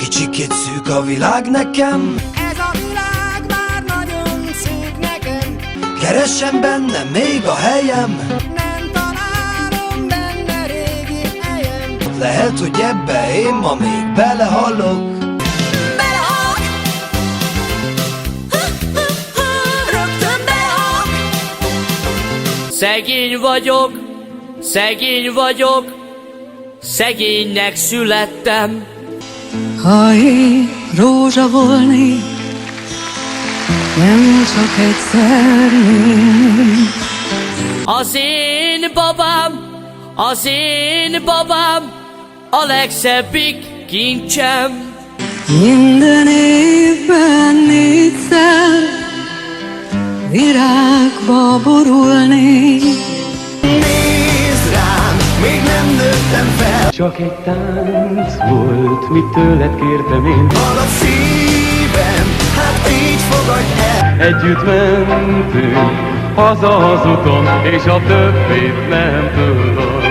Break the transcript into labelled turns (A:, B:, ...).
A: Kicsikét szűk a világ nekem,
B: Ez a világ már nagyon szűk nekem.
A: keressem benne még a helyem.
B: Nem találom benne régi helyem.
A: Lehet, hogy ebbe én ma még belehalok.
B: Belehalok. Rögtön belehalok.
C: Szegény vagyok, szegény vagyok, szegénynek születtem.
D: Ha én rózsa volnék, nem csak egyszer nőnék.
C: Az én babám, az én babám, a legszebbik kincsem.
D: Minden évben 4-szer virágba borulnék.
A: Nézd rám, még nem nőttem fel.
E: Csak egy tánc volt, mit tőled kértem én.
A: Van a szívem, hát így fogadj el.
E: Együtt mentünk haza az uton, és a többit nem tudom.